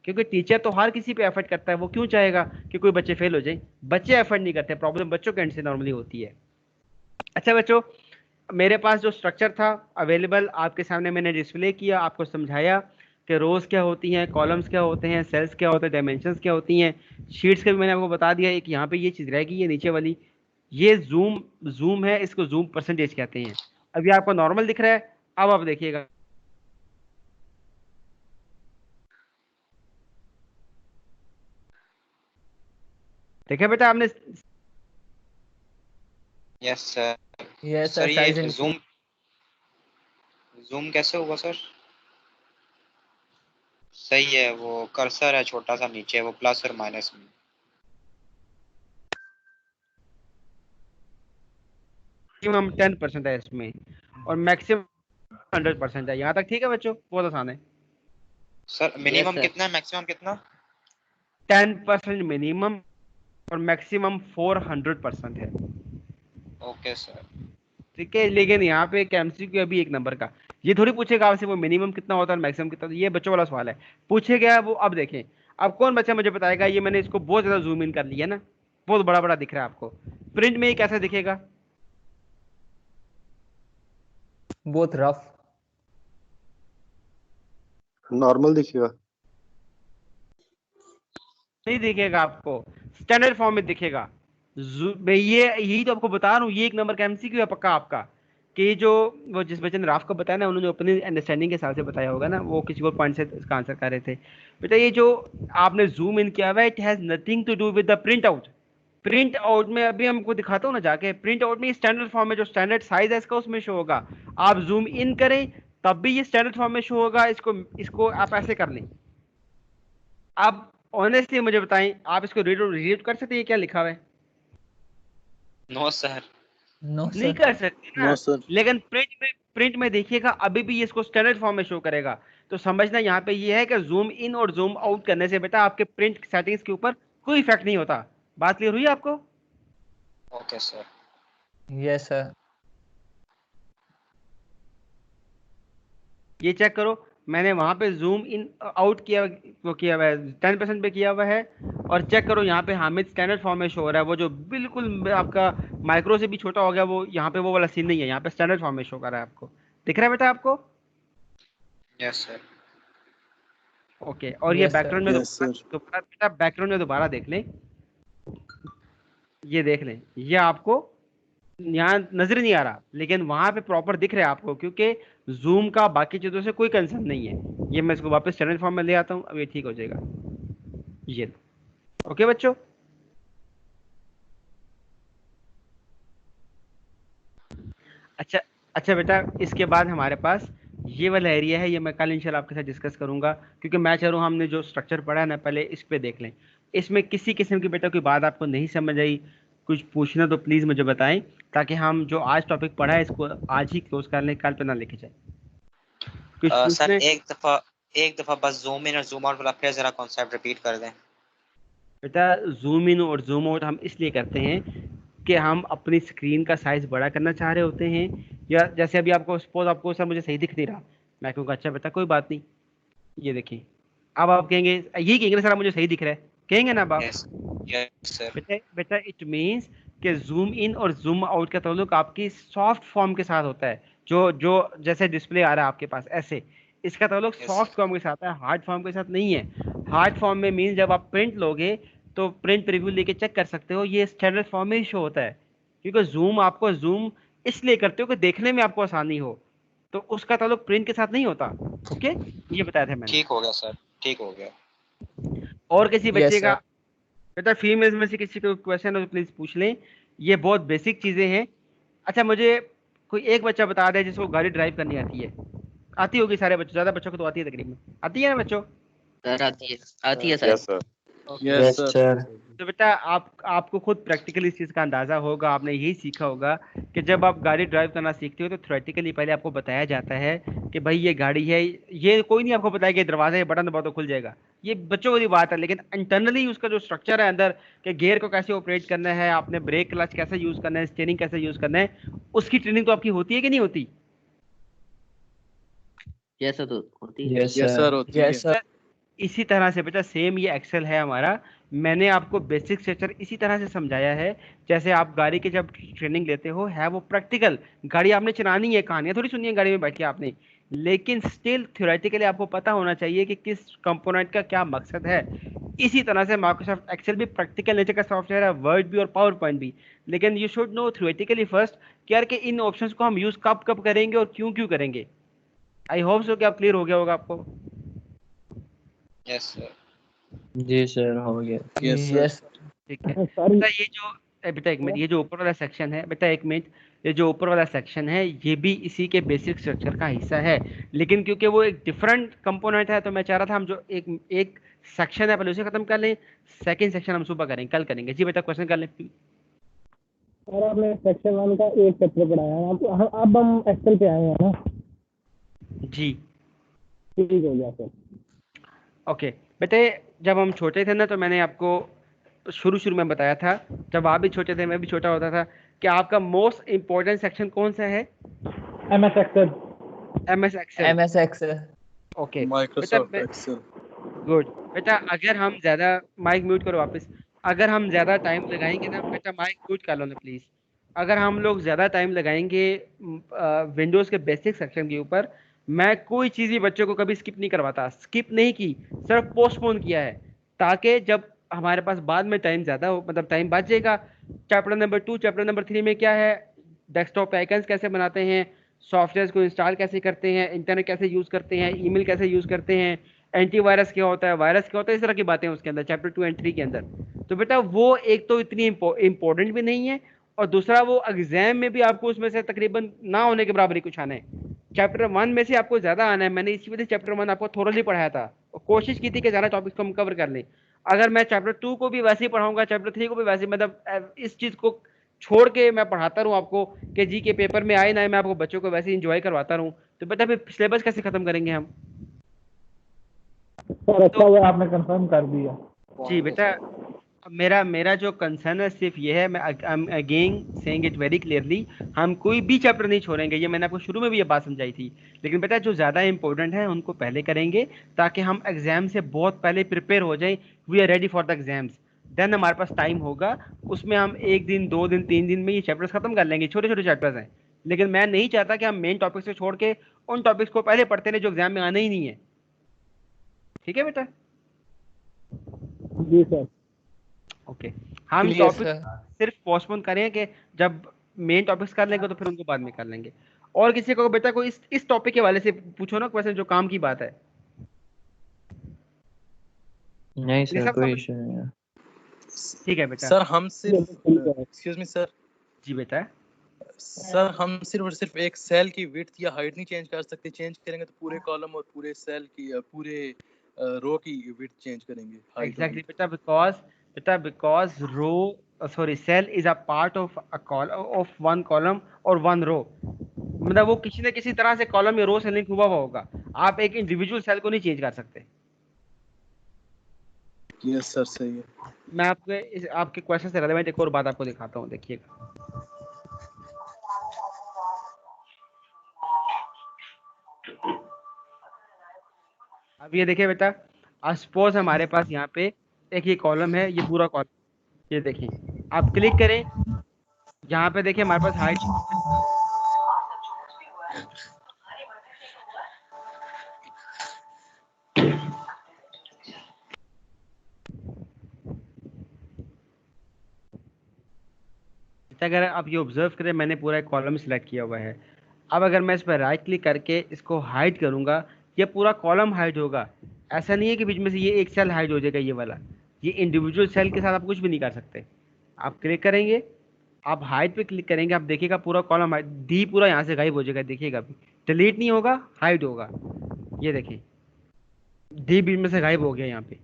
क्योंकि टीचर तो हर किसी पे एफर्ट करता है. वो क्यों चाहेगा कि कोई बच्चे फेल हो जाए? बच्चे एफर्ट नहीं करते, प्रॉब्लम बच्चों के एंड से नॉर्मली होती है. अच्छा बच्चों, मेरे पास जो स्ट्रक्चर था अवेलेबल आपके सामने मैंने डिस्प्ले किया, आपको समझाया कि रोज क्या होती हैं, कॉलम्स क्या होते हैं, सेल्स क्या होते हैं, डायमेंशंस क्या होती हैं, शीट्स का भी मैंने आपको बता दिया. एक यहाँ पे ये चीज़ रहेगी, ये नीचे वाली, ये जूम है, इसको जूम परसेंटेज कहते हैं. अभी आपको नॉर्मल दिख रहा है, अब आप देखिएगा. देखिए बेटा आपने, yes sir. Yes sir sir ये साइज जूम जूम कैसे होगा सर? सही है, वो कर्सर है छोटा सा नीचे, वो प्लस और माइनस में. मैक्सिमम 10% है इसमें. और मैक्सिमम 100% है। यहाँ तक ठीक है बच्चों? बहुत आसान है। सर मिनिमम कितना है, मैक्सिमम कितना? 10% मिनिमम और मैक्सिमम 400% है। Okay sir. ठीक है, लेकिन यहाँ पे एक एमसीक्यू अभी 1 नंबर का, ये थोड़ी पूछेगा आपसे वो मिनिमम कितना होता है और मैक्सिमम कितना, ये बच्चों वाला सवाल है, पूछे गया वो। अब देखें, अब कौन बच्चा मुझे बताएगा, ये मैंने इसको बहुत ज्यादा जूम इन कर लिया ना, बहुत बड़ा बड़ा दिख रहा है आपको, प्रिंट में ये कैसा दिखेगा? बहुत रफ। नॉर्मल दिखेगा। नहीं दिखेगा आपको, स्टैंडर्ड फॉर्म में दिखेगा। मैं ये यही तो आपको बता रहा हूँ, ये 1 नंबर का एमसीक्यू है पक्का आपका, कि जो वो जिस बच्चे ने राफ को बताया ना, उन्होंने अपनी अंडरस्टैंडिंग के हिसाब से बताया होगा ना, वो किसी और पॉइंट से इसका आंसर कर रहे थे। बेटा ये जो आपने जूम इन किया हुआ है, it has nothing to do with the print out. Print out में अभी हमको दिखाता हूँ ना जाके, प्रिंट आउट में स्टैंडर्ड फॉर्म में जो स्टैंडर्ड साइज है इसका उसमें शो होगा। आप जूम इन करें तब भी ये स्टैंडर्ड फॉर्म में शो होगा, इसको आप ऐसे कर लें। आप ऑनेस्टली मुझे बताएं, आप इसको रीड कर सकते हैं क्या लिखा हुआ है? No sir. नो नहीं सर। कर सकते ना। No sir. लेकिन प्रिंट में देखिएगा अभी भी इसको स्टैंडर्ड फॉर्म में शो करेगा। तो समझना यहाँ पे ये है कि जूम इन और जूम आउट करने से बेटा आपके प्रिंट सेटिंग्स के ऊपर कोई इफेक्ट नहीं होता। बात क्लियर हुई आपको? Okay sir. Yes sir. ये चेक करो, मैंने वहां पे जूम इन आउट किया, वो किया हुआ है 10% पे किया हुआ है, और चेक करो यहाँ पे हामिद स्टैंडर्ड फॉर्म में शो हो रहा है। वो जो बिल्कुल आपका माइक्रो से भी छोटा हो गया, वो यहाँ पे वो वाला सीन नहीं है, यहाँ पे स्टैंडर्ड फॉर्म में शो कर रहा है। आपको दिख रहा है बेटा आपको? Yes sir. ओके, और ये Yes, sir. बैकग्राउंड में Yes, sir. दोबारा बेटा बैकग्राउंड में दोबारा देख लें, ये देख लें, ये आपको यहाँ नजर नहीं आ रहा, लेकिन वहां पे प्रॉपर दिख रहा है आपको, क्योंकि जूम का बाकी चीजों से कोई कंसर्न नहीं है। ये मैं इसको वापस स्टैंडर्ड फॉर्म में ले आता हूँ, अब ये ठीक हो जाएगा। ये ओके बच्चों? अच्छा अच्छा बेटा, इसके बाद हमारे पास ये वाला एरिया है, ये मैं कल इंशाल्लाह आपके साथ डिस्कस करूंगा, क्योंकि मैं चाह रहा हूँ हमने जो स्ट्रक्चर पढ़ा है ना, पहले इस पे देख लें। इसमें किसी किस्म की बेटा कोई बात आपको नहीं समझ आई, कुछ पूछना तो प्लीज मुझे बताएं, ताकि हम जो आज टॉपिक पढ़ा है इसको आज ही क्लोज कर लें, कल पे ना लेके जाए। कुछ सर पूछने? एक दफा बस जूम इन और जूम आउट वाला फिर जरा कॉन्सेप्ट रिपीट कर दें। बेटा जूम इन और जूम आउट हम इसलिए करते हैं कि हम अपनी स्क्रीन का साइज बड़ा करना चाह रहे होते हैं, या जैसे अभी आपको सपोज आपको सर मुझे सही दिख नहीं रहा, मैं कहूँगा अच्छा बेटा कोई बात नहीं, ये देखिए, अब आप कहेंगे, यही कहेंगे ना सर मुझे सही दिख रहा है, कहेंगे ना अब आप? Yes sir. बेटा इट मीन्स कि जूम इन और जूम आउट का ताल्लुक आपकी सॉफ्ट फॉर्म के साथ होता है, जो जो जैसे डिस्प्ले आ रहा है आपके पास ऐसे, इसका ताल्लुक सॉफ्ट फॉर्म के साथ है, हार्ड फॉर्म के साथ नहीं है। हार्ड फॉर्म में मीन्स जब आप प्रिंट लोगे तो प्रिंट प्रीव्यू लेके चेक कर सकते हो, ये स्टैंडर्ड फॉर्म में ही शो होता है, क्योंकि जूम आपको जूम इसलिए करते हो कि देखने में आपको आसानी हो, तो उसका ताल्लुक प्रिंट के साथ नहीं होता। ओके, ये बताया था मैंने। ठीक हो गया सर, ठीक हो गया। और किसी Yes, बच्चे sir. का बेटा फीमेल्स में से किसी को क्वेश्चन हो तो प्लीज पूछ लें, ये बहुत बेसिक चीजें हैं। अच्छा मुझे कोई एक बच्चा बता दे जिसको गाड़ी ड्राइव करनी आती है, आती होगी सारे बच्चों, ज्यादा बच्चों को तो आती है तकरीबन, आती है ना बच्चों? सर आती है sir. Yes sir. Yes sir. तो बेटा आपको खुद प्रैक्टिकली इस चीज़ का अंदाज़ा होगा, आपने यही सीखा होगा कि जब आप गाड़ी ड्राइव करना सीखते हो तो थ्योरेटिकली पहले आपको बताया जाता है कि भाई ये गाड़ी है, ये कोई नहीं आपको बताया कि दरवाजा बटन दबाओ तो खुल जाएगा, ये बच्चों वाली बात है, लेकिन इंटरनली उसका जो स्ट्रक्चर है अंदर कि गियर को कैसे ऑपरेट करना है, आपने ब्रेक क्लच कैसे यूज़ करना है, स्टीयरिंग कैसे यूज़ करना है, उसकी ट्रेनिंग तो आपकी होती है कि नहीं होती? यस सर, तो होती है। यस यस सर, होती है। Yes sir. इसी तरह से बेटा सेम ये एक्सेल है हमारा, मैंने आपको बेसिक स्ट्रक्चर इसी तरह से समझाया है जैसे आप गाड़ी की जब ट्रेनिंग लेते हो, है वो प्रैक्टिकल, गाड़ी आपने चलानी है, कहानियां थोड़ी सुनी है गाड़ी में बैठ के आपने, लेकिन स्टिल थ्योरेटिकली आपको पता होना चाहिए कि किस कंपोनेंट का क्या मकसद है। इसी तरह से माइक्रोसॉफ्ट एक्सेल भी प्रैक्टिकल नेचर का सॉफ्टवेयर है, वर्ड भी और पावर पॉइंट भी, लेकिन you should know theoretically first कि यार कि इन ऑप्शंस को हम यूज कब कब करेंगे और क्यों क्यों करेंगे। आई होप सो कि आप क्लियर हो गया होगा आपको। Yes sir. जी सर हो गया। यस ठीक है बेटा, ये जो बेटा एक मिनट, ये जो ऊपर वाला सेक्शन है बेटा, एक मिनट, ये जो ऊपर वाला सेक्शन है ये भी इसी के बेसिक स्ट्रक्चर का हिस्सा है, लेकिन क्योंकि वो एक डिफरेंट कंपोनेंट है तो मैं चाह रहा था हम जो एक सेक्शन है पहले उसे खत्म कर लें, सेकंड सेक्शन हम सुबह करेंगे, कल करेंगे। जी बेटा क्वेश्चन कर लें। और आपने सेक्शन 1 का एक चैप्टर पढ़ाया है आपको। अब हम एक्सेल पे आए हैं ना। जी ठीक हो गया सर। ओके बेटे, जब हम छोटे थे ना तो मैंने आपको शुरू में बताया था, जब आप भी छोटे थे मैं भी छोटा होता था, कि आपका मोस्ट इम्पोर्टेंट सेक्शन कौन सा है? MS Excel. MS Excel. MS Excel. Okay Microsoft Excel. Good बेटा, अगर हम ज़्यादा, माइक म्यूट करो वापस, अगर हम ज़्यादा टाइम लगाएंगे ना बेटा, माइक म्यूट कर लो ना प्लीज़। अगर हम लोग ज़्यादा टाइम लगाएंगे विंडोज़ के बेसिक सेक्शन के ऊपर, मैं कोई चीज़ भी बच्चों को कभी स्किप नहीं करवाता, स्किप नहीं की, सिर्फ पोस्टपोन किया है, ताकि जब हमारे पास बाद में टाइम ज़्यादा हो, मतलब टाइम बचेगा। चैप्टर नंबर 2 चैप्टर नंबर 3 में क्या है, डेस्कटॉप पे आइकन्स कैसे बनाते हैं, सॉफ्टवेयर को इंस्टॉल कैसे करते हैं, इंटरनेट कैसे यूज़ करते हैं, ईमेल कैसे यूज़ करते हैं, एंटीवायरस क्या होता है, वायरस क्या होता है, इस तरह की बातें उसके अंदर चैप्टर 2 एंड 3 के अंदर। तो बेटा वो एक तो इतनी इंपॉर्टेंट भी नहीं है, और दूसरा वो एग्जाम में भी आपको उसमें से तकरीबन ना होने के बराबर ही कुछ आना है। चैप्टर 1 में से आपको ज्यादा आना है, मैंने इसी वजह से चैप्टर 1 आपको थोरली पढ़ाया था और कोशिश की थी कि ज्यादा टॉपिक्स को हम कवर कर लें। अगर मैं चैप्टर 2 को भी वैसे ही पढ़ाऊंगा, चैप्टर 3 को भी वैसे, मतलब इस चीज को छोड़ के मैं पढ़ाता रहूं आपको कि जी के पेपर में आए ना आए, मैं आपको बच्चों को वैसे इंजॉय करवाता रहूं, तो बेटा फिर सिलेबस कैसे खत्म करेंगे हम? सर अच्छा हुआ आपने कंफर्म कर दिया। जी बेटा, मेरा जो कंसर्न है सिर्फ ये है, मैं again saying it very clearly, हम कोई भी चैप्टर नहीं छोड़ेंगे, ये मैंने आपको शुरू में भी ये बात समझाई थी। लेकिन बेटा जो ज़्यादा इंपॉर्टेंट है उनको पहले करेंगे, ताकि हम एग्जाम से बहुत पहले प्रिपेयर हो जाएं, we are ready for the exams. Then हमारे पास टाइम होगा, उसमें हम 1 दिन 2 दिन 3 दिन में ये चैप्टर्स खत्म कर लेंगे, छोटे छोटे चैप्टर्स हैं। लेकिन मैं नहीं चाहता कि हम मेन टॉपिक से छोड़ के उन टॉपिक्स को पहले पढ़ते रहे जो एग्जाम में आना ही नहीं है। ठीक है बेटा? जी सर। ओके हम Clear, टॉपिक sir. सिर्फ पोस्टपोन करें कि जब मेन टॉपिक्स कर लेंगे तो फिर उनको बाद में कर लेंगे। और किसी को बेटा कोई इस टॉपिक के वाले से पूछो ना क्वेश्चन, जो काम की बात है। नहीं सर, निशा कोई समझ- इशू नहीं है। ठीक है बेटा। सर हम सिर्फ एक्सक्यूज मी सर, जी बेटा। सर हम सिर्फ और सिर्फ एक सेल की विड्थ या हाइट नहीं चेंज कर सकते, चेंज करेंगे तो पूरे कॉलम और पूरे सेल की पूरे रो की विड्थ चेंज करेंगे, हाइट एग्जैक्टली बेटा, because row sorry cell is a part of of one column और वन रो, मतलब वो किसी न किसी तरह से कॉलम या रो से लिंक हुआ होगा। आप एक इंडिविजुअल सेल को नहीं चेंज कर सकते। यस सर सही है। मैं आपके क्वेश्चन से रिलेवेंट एक और बात आपको दिखाता हूँ, देखिएगा। अब ये देखिए बेटा, सपोज हमारे पास यहाँ पे एक ये कॉलम है, ये पूरा कॉलम, ये देखिए, आप क्लिक करें, यहाँ पे देखिए हमारे पास हाइट, अगर आप ये ऑब्जर्व करें, मैंने पूरा एक कॉलम सिलेक्ट किया हुआ है। अब अगर मैं इस पर राइट क्लिक करके इसको हाइड करूंगा, ये पूरा कॉलम हाइड होगा। ऐसा नहीं है कि बीच में से ये एक सेल हाइड हो जाएगा, ये वाला, ये इंडिविजुअल सेल के साथ आप कुछ भी नहीं कर सकते। आप क्लिक करेंगे, आप हाइड पे क्लिक करेंगे, आप देखिएगा पूरा कॉलम हाइड, डी पूरा यहाँ से गायब हो जाएगा, देखिएगा अभी डिलीट नहीं होगा, हाइड होगा। ये देखिए डी बीच में से गायब हो गया यहाँ पे।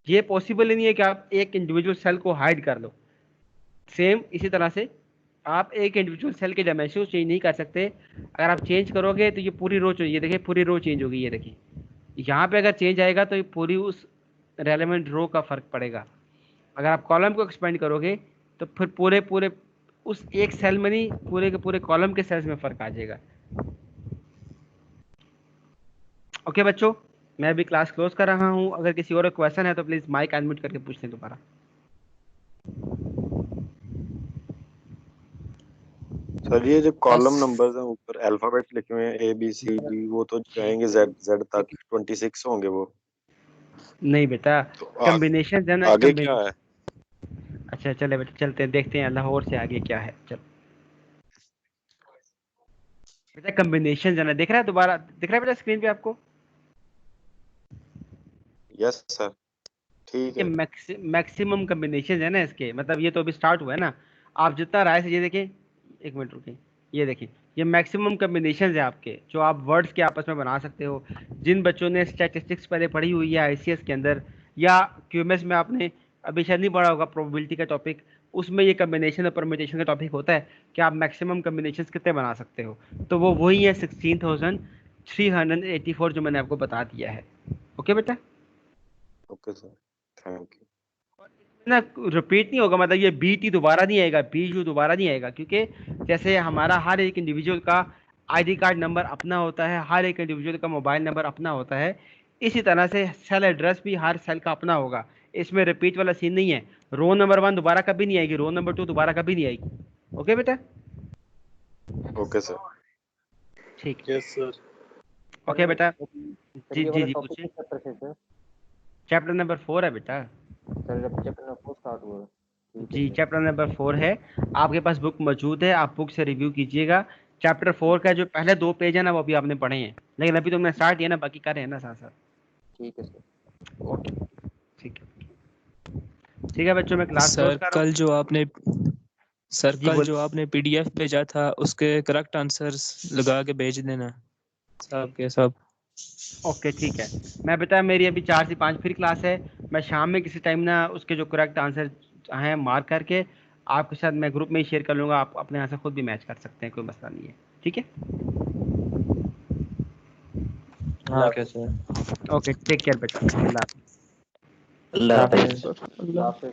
ये पॉसिबल ही नहीं है कि आप एक इंडिविजुअल सेल को हाइड कर लो। सेम इसी तरह से आप एक इंडिविजुअल सेल के डायमेंशन चेंज नहीं कर सकते। अगर आप चेंज करोगे तो ये पूरी रो, ये देखिए पूरी रो चेंज होगी, ये देखिए यहाँ पे अगर चेंज आएगा तो ये पूरी उस रेलेवेंट रो का फर्क पड़ेगा। अगर आप कॉलम को एक्सपेंड करोगे तो फिर पूरे पूरे उस एक सेल में नहीं, पूरे के पूरे कॉलम के सेल्स में फर्क आ जाएगा। ओके बच्चों, मैं अभी क्लास क्लोज कर रहा हूँ। अगर किसी और क्वेश्चन है तो प्लीज माइक अनम्यूट करके पूछ लें दोबारा। सर ये जो कॉलम नंबर्स हैं ऊपर अल्फाबेट लिखे हुए हैं ABCD, वो तो जाएंगे Z तक, 26 होंगे वो। नहीं बेटा, तो कॉम्बिनेशन है ना, आगे क्या है? अच्छा चले बेटा, चलते हैं, देखते हैं लाहौर से आगे क्या है। चल बेटा, कॉम्बिनेशन है ना, दिख रहा है, दोबारा दिख रहा है बेटा स्क्रीन पे आपको? यस सर, ठीक ये है। मैक्सिमम कॉम्बिनेशन है ना इसके, मतलब ये तो अभी स्टार्ट हुआ है ना। आप जितना राय से, ये देखिए, एक मिनट रुकिए, ये देखिए, ये मैक्सिमम कॉम्बिनेशन है आपके, जो आप वर्ड्स के आपस में बना सकते हो। जिन बच्चों ने स्टैटिस्टिक्स पहले पढ़ी हुई है ICS के अंदर, या QMS में आपने अभी शायद नहीं पढ़ा होगा प्रोबेबिलिटी का टॉपिक, उसमें ये कम्बिनेशन और परम्यूटेशन का टॉपिक होता है कि आप मैक्सिमम कम्बिनेशंस कितने बना सकते हो। तो वो वही है 16,384 जो मैंने आपको बता दिया है। ओके बेटा, ओके सर, थैंक यू। ना रिपीट नहीं होगा, मतलब ये BT दोबारा नहीं आएगा, BU दोबारा नहीं आएगा, क्योंकि जैसे हमारा हर एक इंडिविजुअल का ID कार्ड नंबर अपना होता है, हर एक इंडिविजुअल का मोबाइल नंबर अपना होता है, इसी तरह से सेल एड्रेस भी हर सेल का अपना होगा। इसमें रिपीट वाला सीन नहीं है। रो नंबर 1 दोबारा कभी नहीं आएगी, रो नंबर 2 दोबारा कभी नहीं आएगी। ओके बेटा, ओके सर, ठीक। Yes sir. ओके बेटा, जी सर ये जी वाला जी टॉपिक पूछिए। किस चैप्टर से सर? चैप्टर नंबर 4 है बेटा। सर जब चैप्टर नंबर 4 स्टार्ट हुआ है। ठीक है जी सर। चैप्टर नंबर 4 है, आपके पास बुक मौजूद है, आप बुक से रिव्यू कीजिएगा। चैप्टर 4 का जो पहले 2 पेज है ना वो अभी आपने पढ़े हैं, लेकिन अभी तो मैंने स्टार्ट किया ना, बाकी कर रहे हैं ना साथ साथ। ठीक है सर। ओके, ठीक है, ठीक है बच्चों, मैं क्लास क्लोज सर कर रहा हूँ। कल जो आपने सर जी कल बोल। जो आपने PDF भेजा था उसके करेक्ट आंसर्स लगा के भेज देना साहब के सब। ओके ठीक है, मैं बेटा मेरी अभी 4 से 5 फिर क्लास है, मैं शाम में किसी टाइम ना उसके जो करेक्ट आंसर हैं मार्क करके आपके साथ मैं ग्रुप में ही शेयर कर लूँगा, आप अपने यहाँ से खुद भी मैच कर सकते हैं, कोई मसला नहीं है। ठीक है, हाँ क्या सर। ओके, टेक केयर बेटा, अल्लाह हाफिज़। अल्लाह हाफिज़। हाफिज़।